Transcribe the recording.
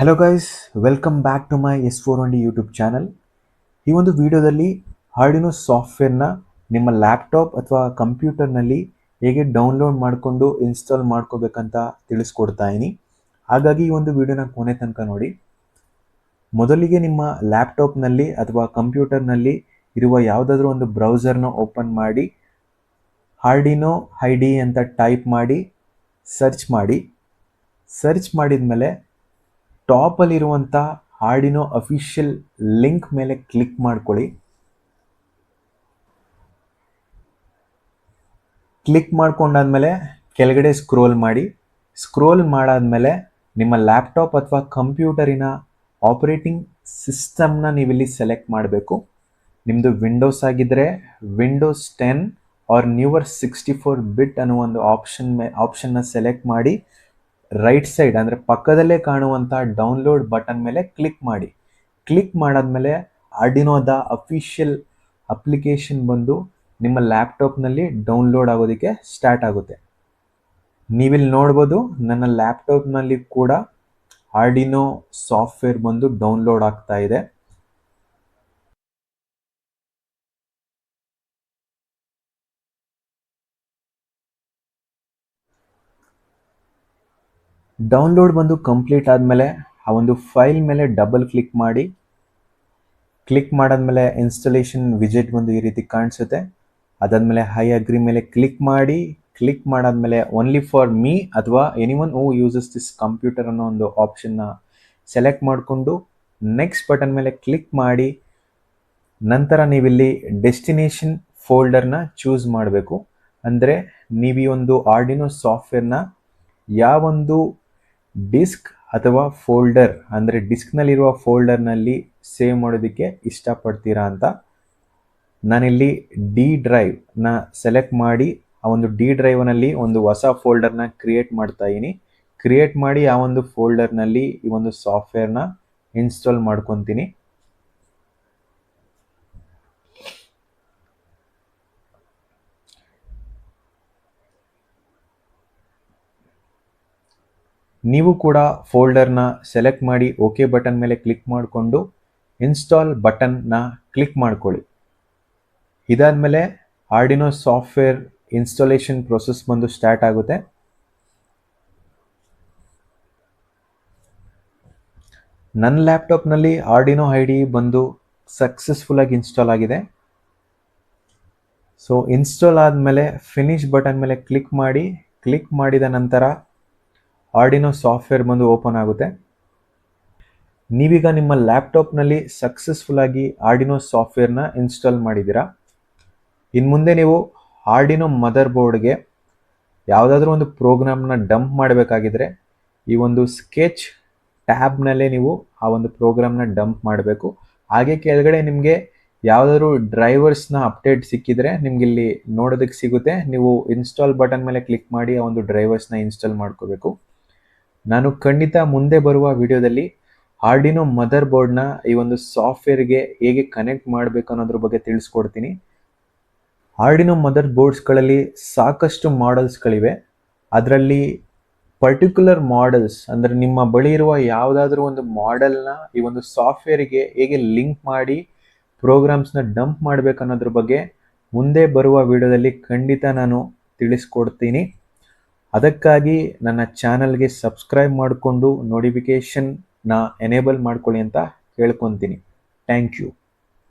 Hello guys, welcome back to my S4 YouTube channel. ಈ ಒಂದು ವಿಡಿಯೋದಲ್ಲಿ ಆರ್ಡಿನೋ ಸಾಫ್ಟ್ವೇರ್ನ ನಿಮ್ಮ ಲ್ಯಾಪ್ಟಾಪ್ ಅಥವಾ ಕಂಪ್ಯೂಟರ್ನಲ್ಲಿ ಹೇಗೆ ಡೌನ್ಲೋಡ್ ಮಾಡಿಕೊಂಡು ಇನ್ಸ್ಟಾಲ್ ಮಾಡ್ಕೋಬೇಕಂತ ತಿಳಿಸ್ಕೊಡ್ತಾ ಇದ್ದೀನಿ. ಹಾಗಾಗಿ ಈ ಒಂದು ವಿಡಿಯೋನ ಕೊನೆ ತನಕ ನೋಡಿ. ಮೊದಲಿಗೆ ನಿಮ್ಮ ಲ್ಯಾಪ್ಟಾಪ್ನಲ್ಲಿ ಅಥವಾ ಕಂಪ್ಯೂಟರ್ನಲ್ಲಿ ಇರುವ ಯಾವುದಾದ್ರೂ ಒಂದು ಬ್ರೌಸರ್ನ ಓಪನ್ ಮಾಡಿ ಆರ್ಡಿನೋ ID ಅಂತ ಟೈಪ್ ಮಾಡಿ ಸರ್ಚ್ ಮಾಡಿ. ಸರ್ಚ್ ಮಾಡಿದ ಮೇಲೆ ಟಾಪಲ್ಲಿರುವಂಥ ಆರ್ಡಿನೋ ಅಫಿಷಿಯಲ್ ಲಿಂಕ್ ಮೇಲೆ ಕ್ಲಿಕ್ ಮಾಡ್ಕೊಳ್ಳಿ. ಕ್ಲಿಕ್ ಮಾಡ್ಕೊಂಡಾದ್ಮೇಲೆ ಕೆಳಗಡೆ ಸ್ಕ್ರೋಲ್ ಮಾಡಿ. ಸ್ಕ್ರೋಲ್ ಮಾಡಾದ್ಮೇಲೆ ನಿಮ್ಮ ಲ್ಯಾಪ್ಟಾಪ್ ಅಥವಾ ಕಂಪ್ಯೂಟರಿನ ಆಪರೇಟಿಂಗ್ ಸಿಸ್ಟಮ್ನ ನೀವಿಲ್ಲಿ ಸೆಲೆಕ್ಟ್ ಮಾಡಬೇಕು. ನಿಮ್ಮದು ವಿಂಡೋಸ್ ಆಗಿದ್ದರೆ ವಿಂಡೋಸ್ 10 ಆರ್ ನ್ಯೂವರ್ 64 ಬಿಟ್ ಅನ್ನೋ ಒಂದು ಆಪ್ಷನ್ನ ಸೆಲೆಕ್ಟ್ ಮಾಡಿ ರೈಟ್ ಸೈಡ್ ಅಂದರೆ ಪಕ್ಕದಲ್ಲೇ ಕಾಣುವಂಥ ಡೌನ್ಲೋಡ್ ಬಟನ್ ಮೇಲೆ ಕ್ಲಿಕ್ ಮಾಡಿ. ಕ್ಲಿಕ್ ಮಾಡಾದ್ಮೇಲೆ ಆರ್ಡಿನೋದ ಅಫಿಷಿಯಲ್ ಅಪ್ಲಿಕೇಶನ್ ಬಂದು ನಿಮ್ಮ ಲ್ಯಾಪ್ಟಾಪ್ನಲ್ಲಿ ಡೌನ್ಲೋಡ್ ಆಗೋದಕ್ಕೆ ಸ್ಟಾರ್ಟ್ ಆಗುತ್ತೆ. ನೀವಿಲ್ಲಿ ನೋಡ್ಬೋದು, ನನ್ನ ಲ್ಯಾಪ್ಟಾಪ್ನಲ್ಲಿ ಕೂಡ ಆರ್ಡಿನೋ ಸಾಫ್ಟ್ವೇರ್ ಬಂದು ಡೌನ್ಲೋಡ್ ಆಗ್ತಾ ಇದೆ. ಡೌನ್ಲೋಡ್ ಬಂದು ಕಂಪ್ಲೀಟ್ ಆದಮೇಲೆ ಆ ಒಂದು ಫೈಲ್ ಮೇಲೆ ಡಬಲ್ ಕ್ಲಿಕ್ ಮಾಡಿ. ಕ್ಲಿಕ್ ಮಾಡಾದ್ಮೇಲೆ ಇನ್ಸ್ಟಾಲೇಷನ್ ವಿಜೆಟ್ ಬಂದು ಈ ರೀತಿ ಕಾಣಿಸುತ್ತೆ. ಅದಾದಮೇಲೆ ಐ ಅಗ್ರಿ ಮೇಲೆ ಕ್ಲಿಕ್ ಮಾಡಿ. ಕ್ಲಿಕ್ ಮಾಡಾದ್ಮೇಲೆ ಓನ್ಲಿ ಫಾರ್ ಮೀ ಅಥವಾ anyone who uses this computer ಅನ್ನೋ ಒಂದು ಆಪ್ಷನ್ನ ಸೆಲೆಕ್ಟ್ ಮಾಡಿಕೊಂಡು ನೆಕ್ಸ್ಟ್ ಬಟನ್ ಮೇಲೆ ಕ್ಲಿಕ್ ಮಾಡಿ. ನಂತರ ನೀವಿಲ್ಲಿ ಡೆಸ್ಟಿನೇಷನ್ ಫೋಲ್ಡರ್ನ ಚೂಸ್ ಮಾಡಬೇಕು. ಅಂದರೆ ನೀವು ಈ ಒಂದು ಆರ್ಡಿನೋ ಸಾಫ್ಟ್ವೇರ್ನ ಯಾವೊಂದು ಡಿಸ್ಕ್ ಅಥವಾ ಫೋಲ್ಡರ್ ಅಂದರೆ ಡಿಸ್ಕ್ನಲ್ಲಿರುವ ಫೋಲ್ಡರ್ನಲ್ಲಿ ಸೇವ್ ಮಾಡೋದಕ್ಕೆ ಇಷ್ಟಪಡ್ತೀರಾ ಅಂತ. ನಾನಿಲ್ಲಿ ಡಿ ಡ್ರೈವ್ನ ಸೆಲೆಕ್ಟ್ ಮಾಡಿ ಆ ಒಂದು ಡಿ ಡ್ರೈವ್ನಲ್ಲಿ ಒಂದು ಹೊಸ ಫೋಲ್ಡರ್ನ ಕ್ರಿಯೇಟ್ ಮಾಡ್ತಾ ಇದ್ದೀನಿ. ಕ್ರಿಯೇಟ್ ಮಾಡಿ ಆ ಒಂದು ಫೋಲ್ಡರ್ನಲ್ಲಿ ಈ ಒಂದು ಸಾಫ್ಟ್ವೇರ್ನ ಇನ್ಸ್ಟಾಲ್ ಮಾಡ್ಕೊತೀನಿ. ನೀವು ಕೂಡ ಫೋಲ್ಡರ್ನ ಸೆಲೆಕ್ಟ್ ಮಾಡಿ ಓಕೆ ಬಟನ್ ಮೇಲೆ ಕ್ಲಿಕ್ ಮಾಡಿಕೊಂಡು ಇನ್ಸ್ಟಾಲ್ ಬಟನ್ನ ಕ್ಲಿಕ್ ಮಾಡ್ಕೊಳ್ಳಿ. ಇದಾದಮೇಲೆ ಆರ್ಡಿನೋ ಸಾಫ್ಟ್ವೇರ್ ಇನ್ಸ್ಟಾಲೇಷನ್ ಪ್ರೊಸೆಸ್ ಬಂದು ಸ್ಟಾರ್ಟ್ ಆಗುತ್ತೆ. ನನ್ನ ಲ್ಯಾಪ್ಟಾಪ್ನಲ್ಲಿ ಆರ್ಡಿನೋ ID ಬಂದು ಸಕ್ಸಸ್ಫುಲ್ಲಾಗಿ ಇನ್ಸ್ಟಾಲ್ ಆಗಿದೆ. ಸೊ ಇನ್ಸ್ಟಾಲ್ ಆದಮೇಲೆ ಫಿನಿಶ್ ಬಟನ್ ಮೇಲೆ ಕ್ಲಿಕ್ ಮಾಡಿ. ಕ್ಲಿಕ್ ಮಾಡಿದ ನಂತರ ಆರ್ಡಿನೋ ಸಾಫ್ಟ್ವೇರ್ ಬಂದು ಓಪನ್ ಆಗುತ್ತೆ. ನೀವೀಗ ನಿಮ್ಮ ಲ್ಯಾಪ್ಟಾಪ್ನಲ್ಲಿ ಸಕ್ಸಸ್ಫುಲ್ಲಾಗಿ ಆರ್ಡಿನೋ ಸಾಫ್ಟ್ವೇರ್ನ ಇನ್ಸ್ಟಾಲ್ ಮಾಡಿದ್ದೀರಾ. ಇನ್ನು ಮುಂದೆ ನೀವು ಆರ್ಡಿನೋ ಮದರ್ ಬೋರ್ಡ್ಗೆ ಯಾವುದಾದ್ರೂ ಒಂದು ಪ್ರೋಗ್ರಾಮ್ನ ಡಂಪ್ ಮಾಡಬೇಕಾಗಿದ್ರೆ ಈ ಒಂದು ಸ್ಕೆಚ್ ಟ್ಯಾಬ್ನಲ್ಲೇ ನೀವು ಆ ಒಂದು ಪ್ರೋಗ್ರಾಮ್ನ ಡಂಪ್ ಮಾಡಬೇಕು. ಹಾಗೆ ಕೆಳಗಡೆ ನಿಮಗೆ ಯಾವುದಾದ್ರೂ ಡ್ರೈವರ್ಸ್ನ ಅಪ್ಡೇಟ್ ಸಿಕ್ಕಿದರೆ ನಿಮ್ಗೆ ಇಲ್ಲಿ ನೋಡೋದಕ್ಕೆ ಸಿಗುತ್ತೆ. ನೀವು ಇನ್ಸ್ಟಾಲ್ ಬಟನ್ ಮೇಲೆ ಕ್ಲಿಕ್ ಮಾಡಿ ಆ ಒಂದು ಡ್ರೈವರ್ಸ್ನ ಇನ್ಸ್ಟಾಲ್ ಮಾಡ್ಕೋಬೇಕು. ನಾನು ಖಂಡಿತ ಮುಂದೆ ಬರುವ ವಿಡಿಯೋದಲ್ಲಿ ಆರ್ಡಿನೋ ಮದರ್ ಬೋರ್ಡ್ನ ಈ ಒಂದು ಸಾಫ್ಟ್ವೇರ್ಗೆ ಹೇಗೆ ಕನೆಕ್ಟ್ ಮಾಡಬೇಕು ಅನ್ನೋದ್ರ ಬಗ್ಗೆ ತಿಳಿಸ್ಕೊಡ್ತೀನಿ. ಆರ್ಡಿನೋ ಮದರ್ ಬೋರ್ಡ್ಸ್ಗಳಲ್ಲಿ ಸಾಕಷ್ಟು ಮಾಡೆಲ್ಸ್ಗಳಿವೆ. ಅದರಲ್ಲಿ ಪರ್ಟಿಕ್ಯುಲರ್ ಮಾಡೆಲ್ಸ್ ಅಂದರೆ ನಿಮ್ಮ ಬಳಿ ಇರುವ ಯಾವುದಾದ್ರೂ ಒಂದು ಮಾಡೆಲ್ನ ಈ ಒಂದು ಸಾಫ್ಟ್ವೇರಿಗೆ ಹೇಗೆ ಲಿಂಕ್ ಮಾಡಿ ಪ್ರೋಗ್ರಾಮ್ಸ್ನ ಡಂಪ್ ಮಾಡಬೇಕು ಅನ್ನೋದ್ರ ಬಗ್ಗೆ ಮುಂದೆ ಬರುವ ವಿಡಿಯೋದಲ್ಲಿ ಖಂಡಿತ ನಾನು ತಿಳಿಸ್ಕೊಡ್ತೀನಿ. ಅದಕ್ಕಾಗಿ ನನ್ನ ಚಾನಲ್ಗೆ ಸಬ್ಸ್ಕ್ರೈಬ್ ಮಾಡಿಕೊಂಡು ನೋಟಿಫಿಕೇಷನ್ನ ಎನೇಬಲ್ ಮಾಡ್ಕೊಳ್ಳಿ ಅಂತ ಕೇಳ್ಕೊತೀನಿ. Thank you.